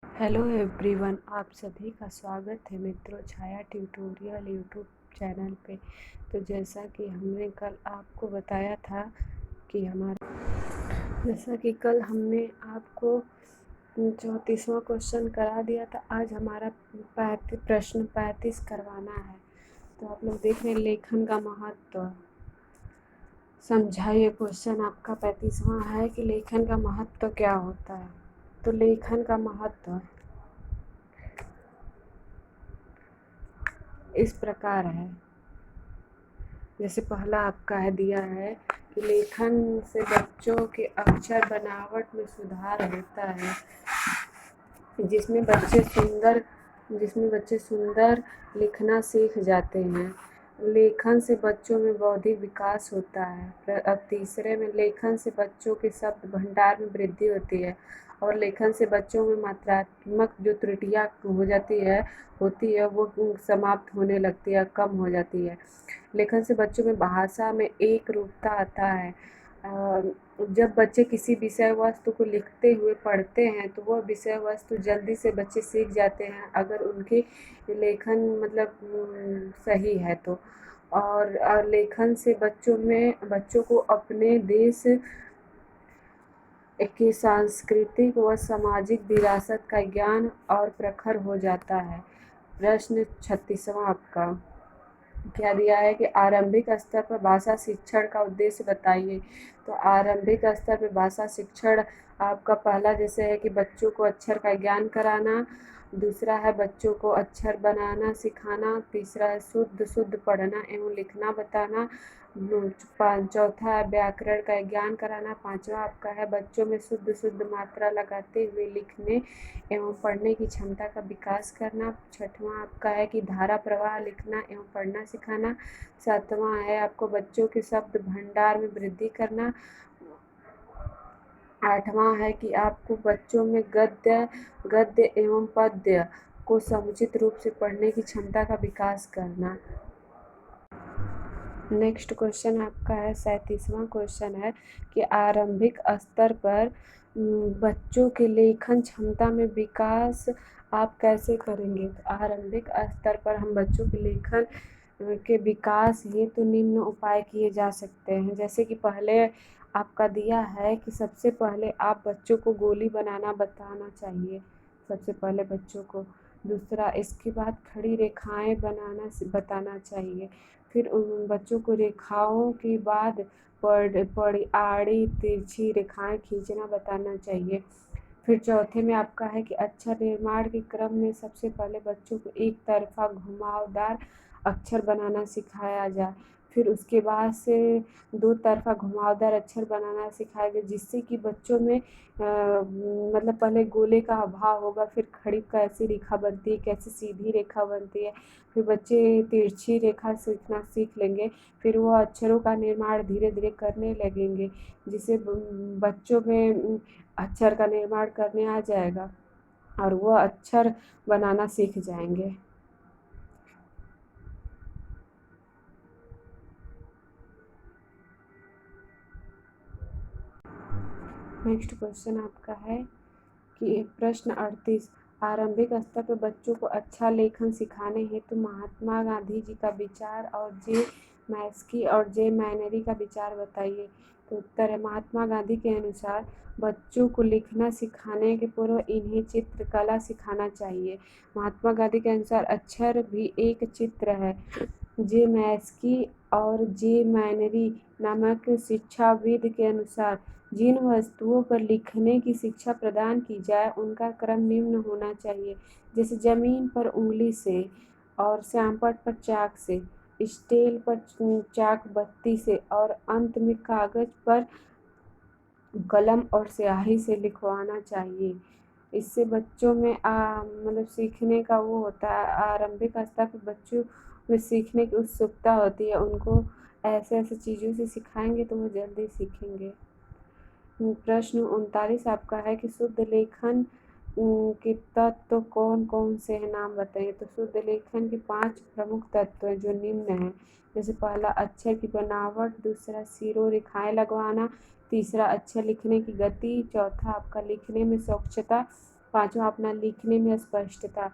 Hello everyone, आप सभी का स्वागत है मित्रों छाया ट्यूटोरियल यूट्यूब चैनल पे। तो जैसा कि हमने कल आपको बताया था कि हमने आपको 34वां क्वेश्चन करा दिया था। आज हमारा प्रश्न 35 करवाना है। तो आप लोग देख रहे हैं लेखन का महत्व। समझाइए, क्वेश्चन आपका 35वां है कि लेखन का महत्व क्या होता है। तो लेखन का महत्व इस प्रकार है। जैसे पहला आपका है दिया है कि लेखन से बच्चों के अक्षर बनावट में सुधार होता है, जिसमें बच्चे सुंदर लिखना सीख जाते हैं। लेखन से बच्चों में बौद्धिक विकास होता है। अब तीसरे में लेखन से बच्चों के शब्द भंडार में वृद्धि होती है और लेखन से बच्चों में मात्रात्मक जो त्रुटियाँ होती है वो समाप्त होने लगती है, कम हो जाती है। लेखन से बच्चों में भाषा में एक रूपता आता है। जब बच्चे किसी विषय वस्तु को लिखते हुए पढ़ते हैं तो वह विषय वस्तु जल्दी से बच्चे सीख जाते हैं, अगर उनकी लेखन सही है तो। और लेखन से बच्चों को अपने देश की सांस्कृतिक व सामाजिक विरासत का ज्ञान और प्रखर हो जाता है। प्रश्न 36वां आपका क्या दिया है कि आरंभिक स्तर पर भाषा शिक्षण का उद्देश्य बताइए। तो आरंभिक स्तर पर भाषा शिक्षण आपका पहला जैसे है कि बच्चों को अक्षर का ज्ञान कराना, दूसरा है बच्चों को अक्षर बनाना सिखाना, तीसरा है शुद्ध पढ़ना एवं लिखना बताना, चौथा है व्याकरण का ज्ञान कराना, पांचवा आपका है बच्चों में शुद्ध मात्रा लगाते हुए लिखने एवं पढ़ने की क्षमता का विकास करना, छठवां आपका है कि धारा प्रवाह लिखना एवं पढ़ना सिखाना, सातवां है आपको बच्चों के शब्द भंडार में वृद्धि करना, आठवां है कि आपको बच्चों में गद्य एवं पद्य को समुचित रूप से पढ़ने की क्षमता का विकास करना। नेक्स्ट क्वेश्चन आपका है 37वां क्वेश्चन है कि आरंभिक स्तर पर बच्चों के लेखन क्षमता में विकास आप कैसे करेंगे। तो आरंभिक स्तर पर हम बच्चों के लेखन के विकास हेतु निम्न उपाय किए जा सकते हैं। जैसे कि पहले आपका दिया है कि सबसे पहले आप बच्चों को गोली बनाना बताना चाहिए, सबसे पहले बच्चों को। दूसरा, इसके बाद खड़ी रेखाएं बनाना बताना चाहिए। फिर उन बच्चों को रेखाओं के बाद आड़ी तिरछी रेखाएं खींचना बताना चाहिए। फिर चौथे में आपका है कि अक्षर निर्माण के क्रम में सबसे पहले बच्चों को एक तरफा घुमावदार अक्षर बनाना सिखाया जाए। फिर उसके बाद से दो तरफा घुमावदार अक्षर बनाना सिखाया जाए, जिससे कि बच्चों में पहले गोले का अभाव होगा, फिर खड़ी कैसी रेखा बनती है, कैसे सीधी रेखा बनती है, फिर बच्चे तिरछी रेखा सीखना सीख लेंगे। फिर वो अक्षरों का निर्माण धीरे धीरे करने लगेंगे, जिससे बच्चों में अक्षर का निर्माण करने आ जाएगा और वो अक्षर बनाना सीख जाएंगे। नेक्स्ट क्वेश्चन आपका है कि प्रश्न 38 आरंभिक स्तर पर बच्चों को अच्छा लेखन सिखाने हेतु महात्मा गांधी जी का विचार और जे मैस्की और जे मैनरी का विचार बताइए। तो उत्तर है महात्मा गांधी के अनुसार बच्चों को लिखना सिखाने के पूर्व इन्हें चित्रकला सिखाना चाहिए। महात्मा गांधी के अनुसार अक्षर भी एक चित्र है। जे मैस्की और जे मैनरी नामक शिक्षाविद के अनुसार जिन वस्तुओं पर लिखने की शिक्षा प्रदान की जाए उनका क्रम निम्न होना चाहिए, जैसे जमीन पर उंगली से और श्यामपट्ट पर चाक से, स्टेल पर चाक बत्ती से और अंत में कागज पर कलम और स्याही से लिखवाना चाहिए। इससे बच्चों में सीखने का वो होता है। आरंभिक स्तर पर बच्चों में सीखने की उत्सुकता होती है, उनको ऐसे ऐसे चीज़ों से सिखाएंगे तो वो जल्दी सीखेंगे। प्रश्न 39 आपका है कि शुद्ध लेखन के तत्व कौन कौन से हैं, नाम बताइए। तो शुद्ध लेखन के 5 प्रमुख तत्व हैं जो निम्न हैं। जैसे पहला अक्षर की बनावट, दूसरा सिरों रेखाएं लगवाना, तीसरा अक्षर लिखने की गति, चौथा आपका लिखने में स्वच्छता, पाँचवा अपना लिखने में स्पष्टता।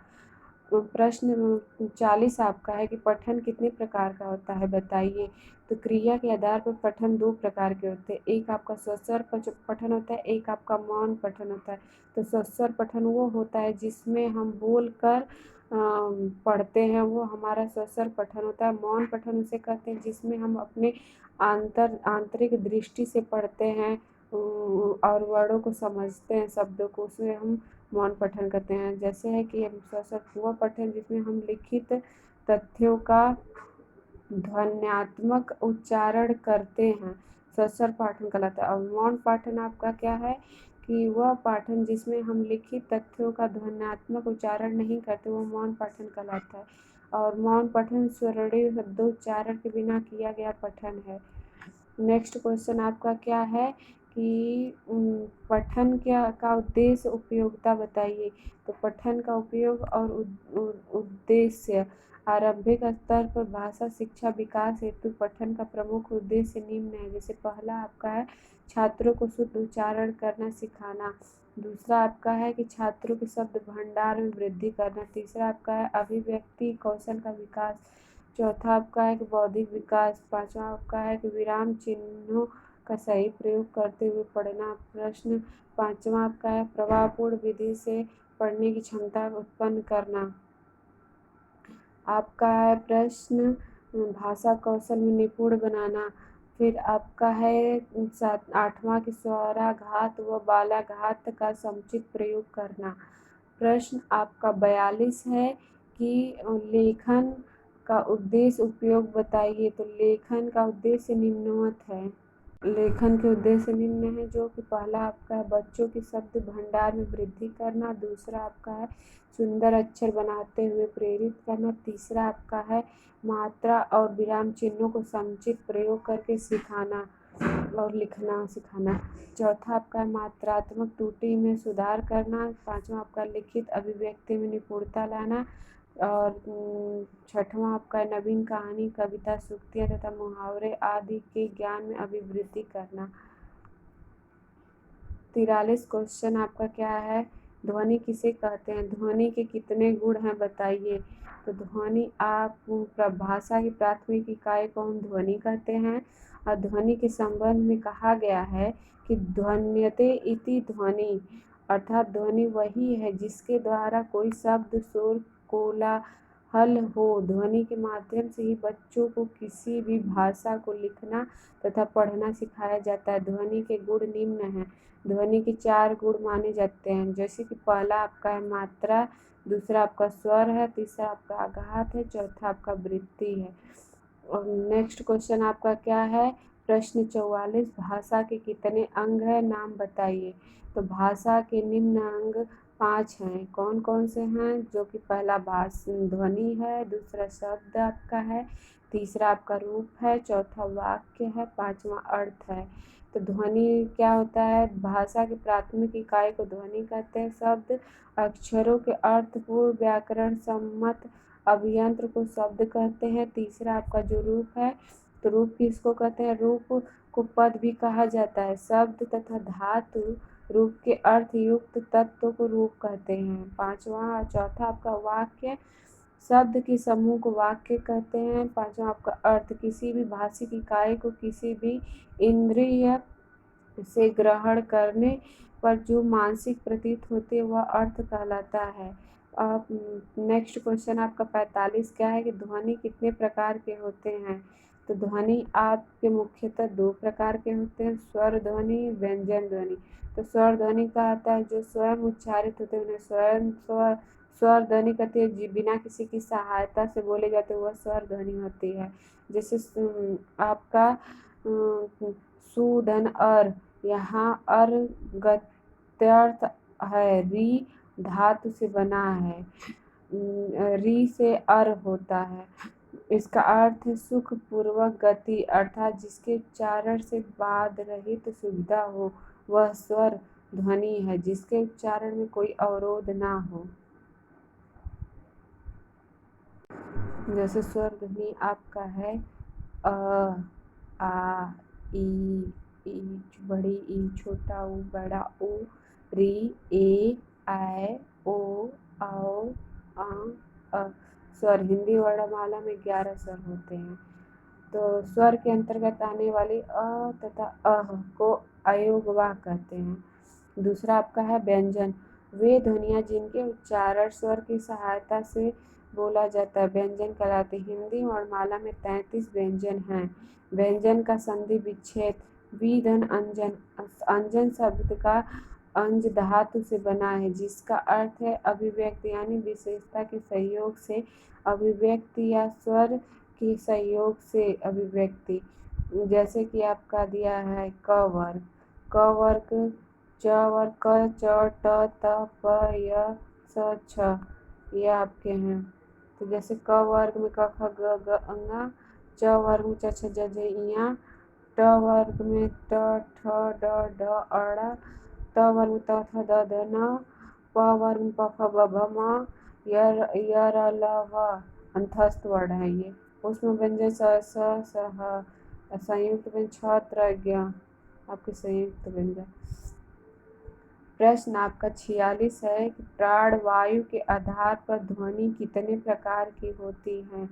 प्रश्न 40 आपका है कि पठन कितने प्रकार का होता है बताइए। तो क्रिया के आधार पर पठन 2 प्रकार के होते हैं, एक आपका स्वस्वर पठन होता है, एक आपका मौन पठन होता है। तो स्वस्वर पठन वो होता है जिसमें हम बोल कर पढ़ते हैं, वो हमारा स्वस्वर पठन होता है। मौन पठन उसे कहते हैं जिसमें हम अपने आंतरिक दृष्टि से पढ़ते हैं और वर्डों को समझते हैं, शब्दों को, उसमें हम मौन पठन करते हैं। जैसे है कि वह पठन जिसमें हम लिखित तथ्यों का ध्वन्यात्मक उच्चारण करते हैं, स्वस्वर पाठन कहलाता है। और मौन पाठन आपका क्या है कि वह पाठन जिसमें हम लिखित तथ्यों का ध्वन्यात्मक उच्चारण नहीं करते, वो मौन पाठन कहलाता है। और मौन पठन स्वर्णीय शब्दोच्चारण के बिना किया गया पठन है। नेक्स्ट क्वेश्चन आपका क्या है कि पठन का उद्देश्य उपयोगिता बताइए। तो पठन का उपयोग और उद्देश्य। आरंभिक स्तर पर भाषा शिक्षा विकास हेतु पठन का प्रमुख उद्देश्य निम्न है। जैसे पहला आपका है छात्रों को शुद्ध उच्चारण करना सिखाना। दूसरा आपका है कि छात्रों के शब्द भंडार में वृद्धि करना। तीसरा आपका है अभिव्यक्ति कौशल का विकास। चौथा आपका है कि बौद्धिक विकास। पांचवा आपका है कि विराम चिन्हों का सही प्रयोग करते हुए पढ़ना। प्रश्न पांचवा आपका है प्रभावपूर्ण विधि से पढ़ने की क्षमता उत्पन्न करना। आपका है प्रश्न भाषा कौशल में निपुण बनाना। फिर आपका है आठवां कि स्वराघात व बालाघात का समुचित प्रयोग करना। प्रश्न आपका 42 है कि लेखन का उद्देश्य उपयोग बताइए। तो लेखन का उद्देश्य निम्नवत है। लेखन के उद्देश्य निम्न है जो कि पहला आपका है बच्चों के शब्द भंडार में वृद्धि करना। दूसरा आपका है सुंदर अक्षर बनाते हुए प्रेरित करना। तीसरा आपका है मात्रा और विराम चिन्हों को समुचित प्रयोग करके सिखाना और लिखना सिखाना। चौथा आपका मात्रात्मक त्रुटि में सुधार करना। पांचवा आपका लिखित अभिव्यक्ति में निपुणता लाना। और छठवां आपका नवीन कहानी कविता सूक्तियाँ तथा मुहावरे आदि के ज्ञान में अभिवृद्धि करना। 43 क्वेश्चन आपका क्या है ध्वनि किसे कहते हैं। ध्वनि के कितने गुण हैं बताइए। तो ध्वनि आप भाषा की प्राथमिक इकाई को हम ध्वनि कहते हैं। और ध्वनि के संबंध में कहा गया है कि ध्वन्यते इति ध्वनि, अर्थात ध्वनि वही है जिसके द्वारा कोई शब्द शोर कोलाहल हो। ध्वनि के माध्यम से ही बच्चों को किसी भी भाषा को लिखना तथा पढ़ना सिखाया जाता है। ध्वनि के गुण निम्न हैं। ध्वनि के 4 गुण माने जाते हैं, जैसे कि पहला आपका है मात्रा, दूसरा आपका स्वर है, तीसरा आपका आघात है, चौथा आपका वृत्ति है। और नेक्स्ट क्वेश्चन आपका क्या है प्रश्न 44 भाषा के कितने अंग हैं नाम बताइए। तो भाषा के निम्न अंग 5 हैं। कौन कौन से हैं जो कि पहला ध्वनि है, दूसरा शब्द आपका है, तीसरा आपका रूप है, चौथा वाक्य है, पांचवा अर्थ है। तो ध्वनि क्या होता है भाषा की प्राथमिक इकाई को ध्वनि कहते हैं। शब्द अक्षरों के अर्थपूर्ण व्याकरण सम्मत अभियंत्र को शब्द कहते हैं। तीसरा आपका जो रूप है तो रूप किसको कहते हैं, रूप को पद भी कहा जाता है। शब्द तथा धातु रूप के अर्थ युक्त तत्व को रूप कहते हैं। पांचवा चौथा आपका वाक्य, शब्द के समूह को वाक्य कहते हैं। पांचवा आपका अर्थ, किसी भी भाषिक इकाई को किसी भी इंद्रिय से ग्रहण करने पर जो मानसिक प्रतीत होते हैं वह अर्थ कहलाता है। अब नेक्स्ट क्वेश्चन आपका 45 क्या है कि ध्वनि कितने प्रकार के होते हैं। तो ध्वनि आपके मुख्यतः 2 प्रकार के होते हैं, स्वर ध्वनि व्यंजन ध्वनि। तो स्वर ध्वनि का आता है जो स्वयं उच्चारित होते हैं उन्हें स्वर ध्वनि कहते हैं, बिना किसी की सहायता से बोले जाते वह स्वर ध्वनि होती है। जैसे आपका सु धन अर, यहाँ अर गत्यर्थ है, री धातु से बना है, री से अर होता है। इसका अर्थ है सुख पूर्वक गति, अर्थात जिसके उच्चारण से बाध रहित सुविधा हो, वह स्वर ध्वनि है जिसके उच्चारण में कोई अवरोध ना हो। जैसे स्वर ध्वनि आपका है अ, आ, ई, बड़ी ई, छोटा ऊ, बड़ा ऊ, री, ए, ऐ ओ औ अ। स्वर हिंदी वर्णमाला में 11 स्वर होते हैं। तो स्वर के अंतर्गत आने वाली अ तथा अह को अयोगवाह कहते हैं। दूसरा आपका है व्यंजन। वे ध्वनियाँ जिनके उच्चारण स्वर की सहायता से बोला जाता है व्यंजन कहलाते हैं। हिंदी वर्णमाला में 33 व्यंजन हैं। व्यंजन का संधि विच्छेद विधन अंजन। अंजन शब्द का अंज धातु से बना है जिसका अर्थ है अभिव्यक्ति यानी विशेषता के सहयोग से अभिव्यक्ति या स्वर के सहयोग से अभिव्यक्ति। जैसे कि आपका दिया है क वर्ग, क वर्ग, च वर्ग, क च ट त प य स छ, ये आपके हैं। तो जैसे क वर्ग में क ख ग घ ङ, च वर्ग में च छ ज झ ञ, ट वर्ग में ट ठ ड ढ अ, त वर्ग में त थ द ध न, प वर्ग में प फ ब भ म, य र ल व अंतस्थ वर्ण है ये। उसमें व्यंजन स स ह, संयुक्त व्यंजन छ त्र ज्ञ, आपके संयुक्त व्यंजन। प्रश्न आपका 46 है कि प्राणवायु के आधार पर ध्वनि कितने प्रकार की होती हैं।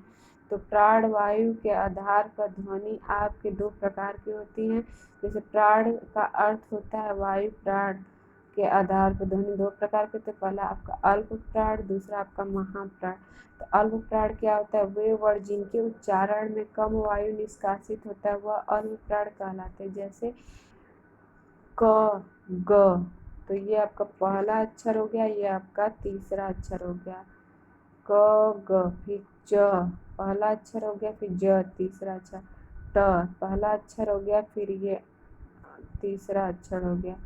तो प्राणवायु के आधार पर ध्वनि आपके 2 प्रकार की होती हैं। जैसे प्राण का अर्थ होता है वायु, प्राण के आधार पर ध्वनि 2 प्रकार के होते हैं। पहला आपका अल्प प्राण, दूसरा आपका महाप्राण। तो अल्प प्राण क्या होता है, वे वर्ण जिनके उच्चारण में कम वायु निष्कासित होता है वह अल्प प्राण कहलाते हैं। जैसे क ग, तो ये आपका पहला अक्षर हो गया, ये आपका तीसरा अक्षर हो गया। क ग, फिर च पहला अक्षर हो गया, फिर ज तीसरा अक्षर, ट पहला अक्षर हो गया, फिर ये तीसरा अक्षर हो गया।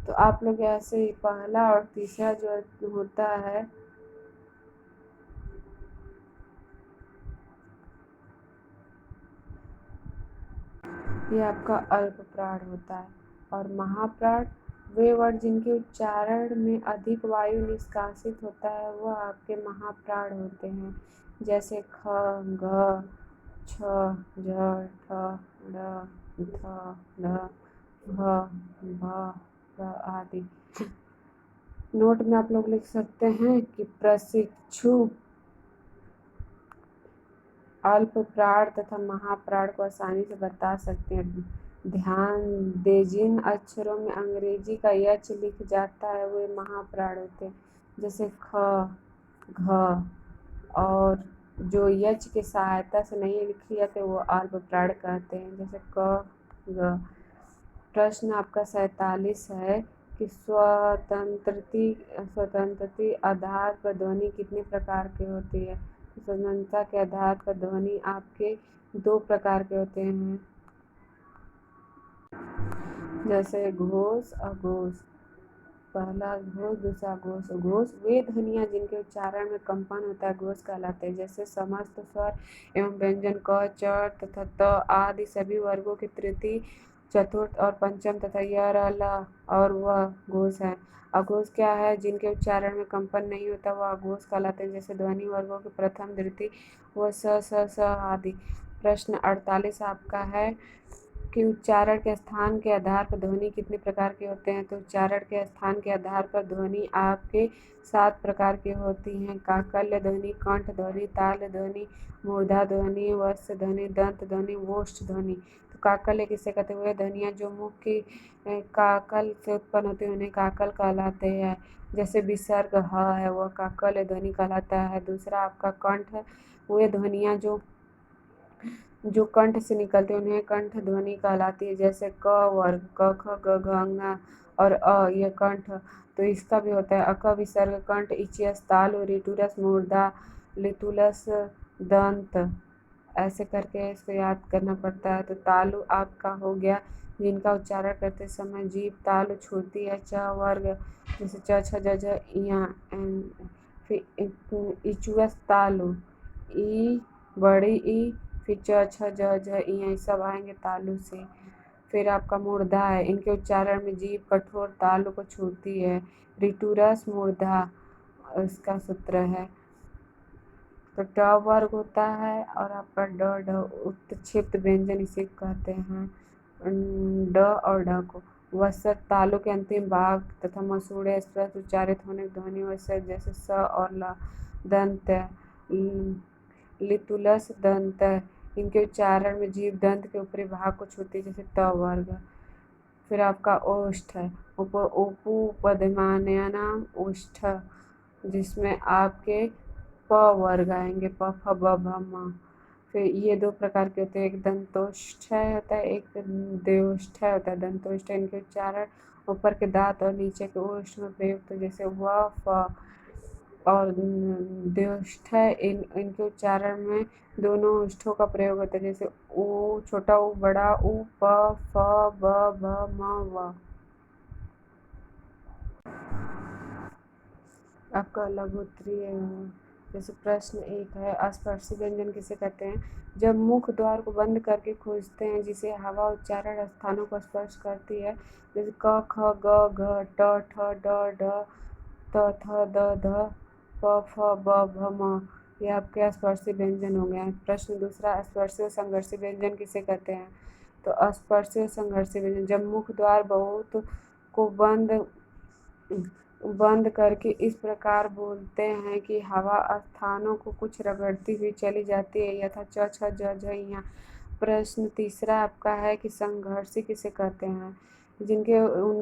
तो आप लोग ऐसे ही पहला और तीसरा जो होता है ये आपका अल्प प्राण होता है। और महाप्राण वे वर्ण जिनके उच्चारण में अधिक वायु निष्कासित होता है वह आपके महाप्राण होते हैं। जैसे ख घ छ झ ठ ढ थ ढ भ भ भ आदि। नोट में आप लोग लिख सकते हैं कि प्रशिक्षु अल्प प्राण तथा महाप्राण को आसानी से बता सकते हैं। ध्यान दे जिन अक्षरों में अंग्रेजी का यच लिख जाता है वे महाप्राण होते हैं। जैसे ख घ, और जो यच की सहायता से नहीं लिखी जाते वो अल्प प्राण कहते हैं। जैसे क ग। प्रश्न आपका 47 है कि स्वतंत्रती आधार पर ध्वनि कितने प्रकार की होती है। स्वतंत्रता के आधार पर ध्वनि आपके 2 प्रकार के होते हैं। जैसे घोष अघोष, पहला घोष दूसरा घोष। घोष वे ध्वनियाँ जिनके उच्चारण में कंपन होता है घोष कहलाते हैं। जैसे समस्त स्वर एवं व्यंजन क च तथा त आदि सभी वर्गों के तृतीय चतुर्थ और पंचम तथा य र ल और वह घोष है। अघोष क्या है, जिनके उच्चारण में कंपन नहीं होता वह अघोष कहलाते हैं। जैसे ध्वनि वर्गों के प्रथम द्वितीय व स आदि। प्रश्न 48 आपका है कि उच्चारण के स्थान के आधार पर ध्वनि कितने प्रकार के होते हैं। तो उच्चारण के स्थान के आधार पर ध्वनि आपके 7 प्रकार की होती हैं। काकल्य ध्वनि, कंठ ध्वनि, ताल ध्वनि, मूर्धा ध्वनि, वस्य ध्वनि, दंत ध्वनि, वोष्ठ ध्वनि। तो काकल्य किसे कहते हैं, वे ध्वनियाँ जो मुख की काकल से उत्पन्न होती है उन्हें काकल कहलाते हैं। जैसे विसर्ग ह है वह काकल्य ध्वनि कहलाता है। दूसरा आपका कंठ, वे ध्वनियाँ जो कंठ से निकलते हैं उन्हें कंठ ध्वनि कहलाती है। जैसे क वर्ग क ख ग घ ङ और अ, ये कंठ, तो इसका भी होता है अक विसर्ग कंठ, इचियस तालु, रिटुरस मूर्धा, लिटुलस दंत। ऐसे करके इसको याद करना पड़ता है। तो तालु आपका हो गया जिनका उच्चारण करते समय जीभ तालु छूती है। च वर्ग जैसे च छ ज झ ञ, फिर इचुअस तालु, ई बड़ी ई, फिर च छ ज झ ञ, सब आएंगे तालु से। फिर आपका मूर्धा है, इनके उच्चारण में जीभ कठोर तालु को छूती है। रिटुरस मूर्धा इसका सूत्र है। तो ट वर्ग होता है और आपका ड उत्क्षिप्त व्यंजन इसे कहते हैं ड और ढ को। वसत तालु के अंतिम भाग तथा मसूड़े स्पष्ट उच्चारित होने की ध्वनि वसत जैसे स और ल। दंत लितुलस दंत, इनके उच्चारण में जीभ दंत के ऊपरी भाग को छूती है जैसे त वर्ग। फिर आपका ओष्ठ है उपपदमानयानाम ओष्ठ, जिसमें आपके प वर्ग आएंगे प फ ब भ म। फिर ये दो प्रकार के होते हैं, एक दंतोष्ठ्य होता है, एक द्वयोष्ठ्य होता है। दंतोष्ठ्य इनके उच्चारण ऊपर के दांत और नीचे के ओष्ठ में प्रयुक्त जैसे व फ, और द्वयोष्ठ्य इनके उच्चारण में दोनों ओष्ठों का प्रयोग होता है जैसे ऊ छोटा ऊ बड़ा ऊ प फ ब भ म व। आपका लघुत्तरीय जैसे प्रश्न 1 है, अस्पर्शी व्यंजन किसे कहते हैं? जब मुख द्वार को बंद करके खोजते हैं जिसे हवा उच्चारण स्थानों को स्पर्श करती है जैसे क ख ग घ ट ठ ड ढ त थ द ध प फ ब भ म, ये आपके स्पर्शी व्यंजन हो गए। प्रश्न 2, स्पर्शी और संघर्षी व्यंजन किसे कहते हैं? तो अस्पर्शी और संघर्षी व्यंजन जब मुख द्वार बहुत को बंद करके इस प्रकार बोलते हैं कि हवा स्थानों को कुछ रगड़ती हुई चली जाती है यथा च छ ज झ ञ। प्रश्न 3 आपका है कि संघर्षी किसे कहते हैं? जिनके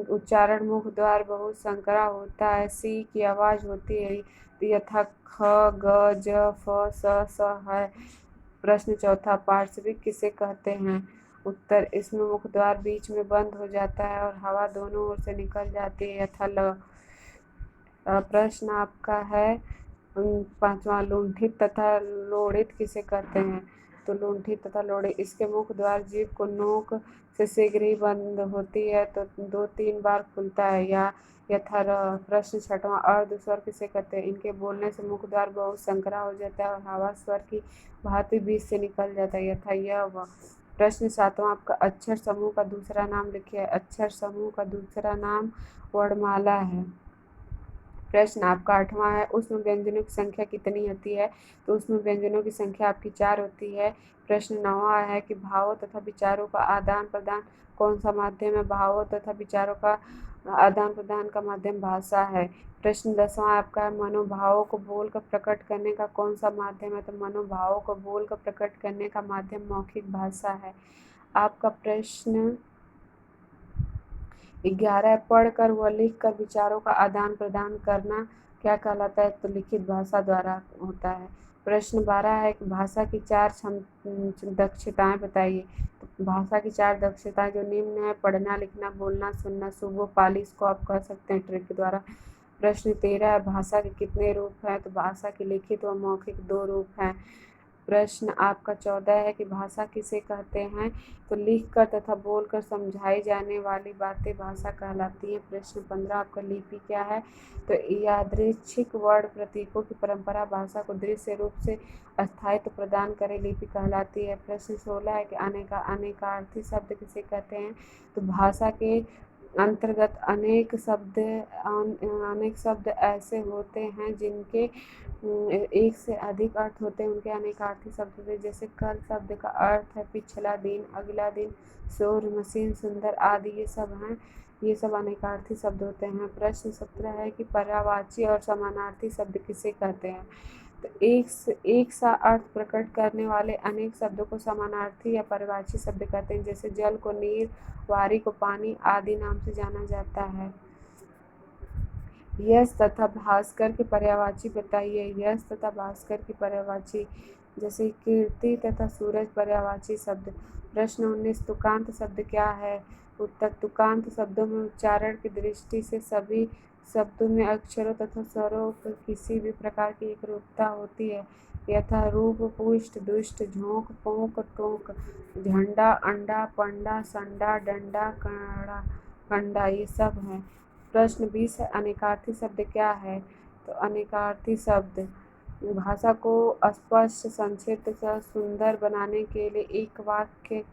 उच्चारण मुख द्वार बहुत संकरा होता है, सी की आवाज होती है यथा ख ग ज फ स है। प्रश्न 4, पार्श्विक किसे कहते हैं? उत्तर, इसमें मुख द्वार बीच में बंद हो जाता है और हवा दोनों ओर से निकल जाती है यथा ल। प्रश्न आपका है 5वां, लुंठित तथा लोड़ित किसे कहते हैं? तो लुंठित तथा लोड़ित इसके मुख द्वार जीभ को नोक से शीघ्र ही बंद होती है तो 2-3 बार खुलता है या यथा र। प्रश्न 6वां, अर्ध स्वर किसे कहते हैं? इनके बोलने से मुख द्वार बहुत संकरा हो जाता है और हवा स्वर की भांति बीच से निकल जाता है यथा य व। प्रश्न 7वां आपका, अक्षर समूह का दूसरा नाम लिखिए। अक्षर समूह का दूसरा नाम वर्णमाला है। प्रश्न आपका 8वां है, उसमें व्यंजनों की संख्या कितनी होती है? तो उसमें व्यंजनों की संख्या आपकी 4 होती है। प्रश्न 9वां है कि भावों तथा विचारों का आदान प्रदान कौन सा माध्यम है? भावों तथा विचारों का आदान प्रदान का माध्यम भाषा है। प्रश्न 10वां आपका है, मनोभावों को बोलकर प्रकट करने का कौन सा माध्यम है? तो मनोभावों को बोलकर प्रकट करने का माध्यम मौखिक भाषा है। आपका प्रश्न 11, पढ़कर व लिखकर विचारों का आदान प्रदान करना क्या कहलाता है? तो लिखित भाषा द्वारा होता है। प्रश्न 12 है कि भाषा की 4 दक्षताएं बताइए। तो भाषा की 4 दक्षताएं जो निम्न है, पढ़ना लिखना बोलना सुनना सुबह पाली, इसको आप कह सकते हैं ट्रिक द्वारा। प्रश्न 13 है, भाषा के कितने रूप हैं? तो भाषा के लिखित व मौखिक 2 रूप हैं। प्रश्न आपका 14 है कि भाषा किसे कहते हैं? तो लिखकर तथा बोलकर समझाई जाने वाली बातें भाषा कहलाती हैं। प्रश्न 15 आपका, लिपि क्या है? तो यादृच्छिक वर्ण प्रतीकों की परंपरा भाषा को दृश्य रूप से स्थायित्व प्रदान करे लिपि कहलाती है। प्रश्न 16 है कि अनेकार्थी शब्द किसे कहते हैं? तो भाषा के अंतर्गत अनेक शब्द ऐसे होते हैं जिनके एक से अधिक अर्थ होते हैं, उनके अनेकार्थी शब्द होते हैं। जैसे कल शब्द का अर्थ है पिछला दिन, अगला दिन, सौर मशीन, सुंदर आदि, ये सब अनेकार्थी शब्द होते हैं। प्रश्न 17 है कि पर्यायवाची और समानार्थी शब्द किसे कहते हैं? तो एक सा अर्थ प्रकट करने वाले अनेक शब्दों को समानार्थी या पर्यायवाची शब्द कहते हैं। जैसे जल को नीर, वारी को पानी आदि नाम से जाना जाता है। यश तथा भास्कर के पर्यायवाची बताइए। यश तथा भास्कर की पर्यायवाची जैसे कीर्ति तथा सूरज पर्यायवाची शब्द। प्रश्न 19, तुकांत शब्द क्या है? उत्तर, तुकांत शब्दों में उच्चारण की दृष्टि से सभी शब्दों में अक्षरों तथा स्वरों की किसी भी प्रकार की एकरूपता होती है यथा रूप, पुष्ट, दुष्ट, झोंक, पोंक, टोंक, झंडा, अंडा, पंडा, संडा, डंडा, कंडा, ये सब हैं। प्रश्न 20 है, अनेकार्थी शब्द क्या है? तो अनेकार्थी शब्द भाषा को स्पष्ट, संक्षिप्त तथा सुंदर बनाने के लिए एक वाक्य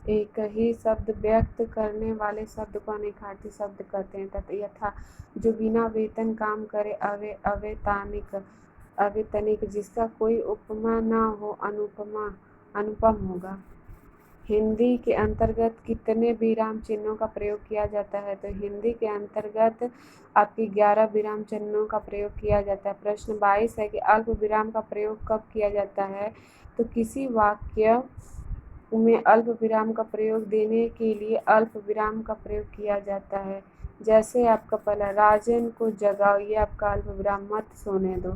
एक ही शब्द व्यक्त करने वाले शब्द को अनेकार्थी शब्द कहते हैं। यथा जो बिना वेतन काम करे अवेतनिक, जिसका कोई उपमा न हो अनुपम होगा। हिंदी के अंतर्गत कितने विराम चिन्हों का प्रयोग किया जाता है? तो हिंदी के अंतर्गत आपकी 11 विराम चिन्हों का प्रयोग किया जाता है। प्रश्न 22 है कि अल्प विराम का प्रयोग कब किया जाता है? तो किसी वाक्य में अल्प विराम का प्रयोग देने के लिए अल्प विराम का प्रयोग किया जाता है। जैसे आपका पहला, राजन को जगाओ, ये आपका अल्प विराम, मत सोने दो।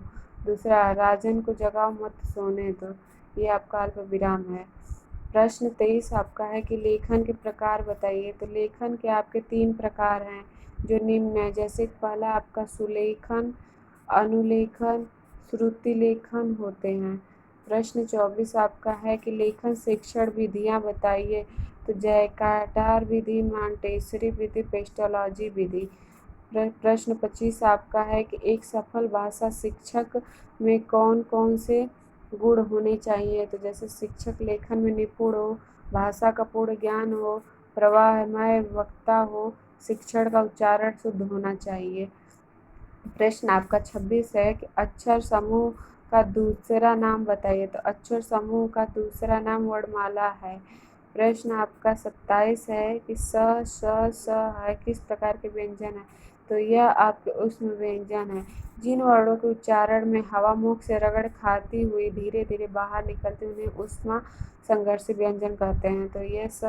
दूसरा, राजन को जगाओ मत सोने दो, ये आपका अल्प विराम है। प्रश्न 23 आपका है कि लेखन के प्रकार बताइए। तो लेखन के आपके 3 प्रकार हैं जो निम्न है। जैसे पहला आपका सुलेखन, अनुलेखन, श्रुति लेखन होते हैं। प्रश्न 24 आपका है कि लेखन शिक्षण विधियां बताइए। तो जैकार्ड विधि, मॉन्टेसरी विधि, पेस्टोलॉजी विधि। प्रश्न 25 आपका है कि एक सफल भाषा शिक्षक में कौन कौन से गुण होने चाहिए। तो जैसे शिक्षक लेखन में निपुण हो, भाषा का पूर्ण ज्ञान हो, प्रवाहमय वक्ता हो, शिक्षण का उच्चारण शुद्ध होना चाहिए। प्रश्न आपका 26 है कि अक्षर समूह का दूसरा नाम बताइए। तो अक्षर समूह का दूसरा नाम वर्णमाला है। प्रश्न आपका 27 है कि स, श, है किस प्रकार के व्यंजन है। तो यह आपके ऊष्म व्यंजन है। जिन वर्णों के उच्चारण में हवा मुख से रगड़ खाती हुई धीरे धीरे बाहर निकलती उन्हें ऊष्मा संघर्षी व्यंजन कहते हैं। तो ये स,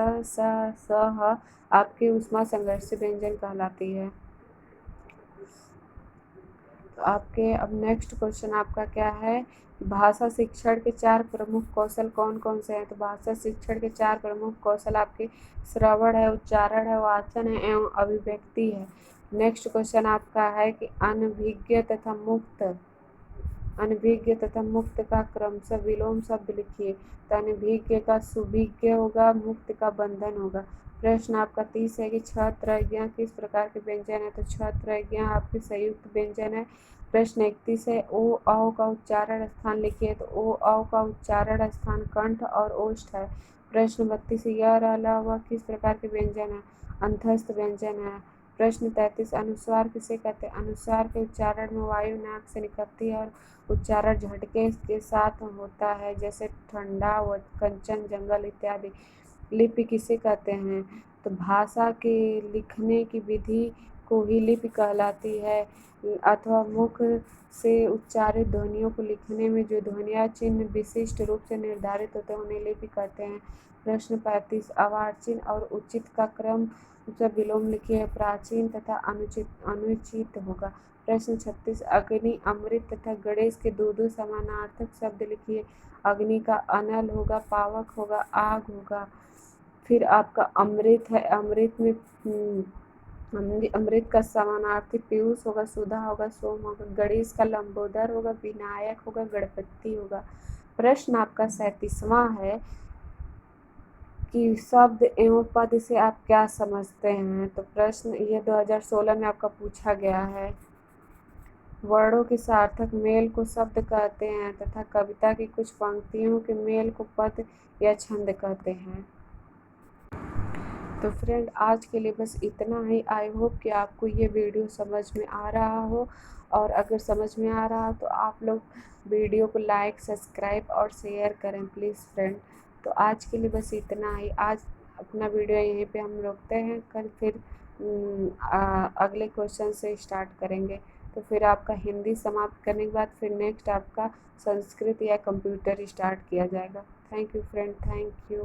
ह आपके ऊष्मा संघर्षी व्यंजन कहलाती है। तो आपके अब नेक्स्ट क्वेश्चन आपका क्या है, भाषा शिक्षण के 4 प्रमुख कौशल कौन कौन से हैं। तो भाषा शिक्षण के 4 प्रमुख कौशल आपके श्रवण है, उच्चारण है, वाचन है एवं अभिव्यक्ति है। नेक्स्ट क्वेश्चन आपका है कि अनभिज्ञ तथा मुक्त का क्रमशः विलोम शब्द लिखिए। तो अनभिज्ञ का सुभिज्ञ होगा, मुक्त का बंधन होगा। प्रश्न आपका 30 है कि छत्रज्ञ किस प्रकार के व्यंजन है। तो छत्रज्ञ आपके संयुक्त व्यंजन है। प्रश्न 31 है ओ औ का उच्चारण स्थान लिखिए। तो ओ औ का उच्चारण स्थान कंठ और ओष्ठ है। प्रश्न 32 यह किस प्रकार के व्यंजन है। अंतस्थ व्यंजन है। प्रश्न 33 अनुस्वार किसे कहते हैं। अनुस्वार के उच्चारण में वायु नाक से निकलती है और उच्चारण झटके के साथ होता है, जैसे ठंडा व कंचन, जंगल इत्यादि। लिपि किसे कहते हैं। तो भाषा के लिखने की विधि को ही लिपि कहलाती है, अथवा मुख से उच्चारित ध्वनियों को लिखने में जो ध्वनिया चिन्ह विशिष्ट रूप से निर्धारित होते हैं उन्हें लिपि कहते हैं। प्रश्न 35 अवाच्य और उचित का क्रम विलोम लिखिए। प्राचीन तथा अनुचित होगा। प्रश्न 36 अग्नि, अमृत तथा गणेश के दो समानार्थक शब्द लिखिए। अग्नि का अनल होगा, पावक होगा, आग होगा। फिर आपका अमृत है, अमृत का समानार्थी पीयूष होगा, सुधा होगा, सोम होगा। गणेश का लंबोदर होगा, विनायक होगा, गणपति होगा। प्रश्न आपका 37वां है कि शब्द एवं पद से आप क्या समझते हैं। तो प्रश्न ये 2016 में आपका पूछा गया है। वर्णों के सार्थक मेल को शब्द कहते हैं तथा कविता की कुछ पंक्तियों के मेल को पद या छंद कहते हैं। तो फ्रेंड आज के लिए बस इतना ही। आई होप कि आपको ये वीडियो समझ में आ रहा हो, और अगर समझ में आ रहा तो आप लोग वीडियो को लाइक, सब्सक्राइब और शेयर करें प्लीज़ फ्रेंड। तो आज के लिए बस इतना ही। आज अपना वीडियो यहीं पे हम रोकते हैं। कल फिर अगले क्वेश्चन से स्टार्ट करेंगे। तो फिर आपका हिंदी समाप्त करने के बाद फिर नेक्स्ट आपका संस्कृत या कंप्यूटर स्टार्ट किया जाएगा। Thank you friend, thank you.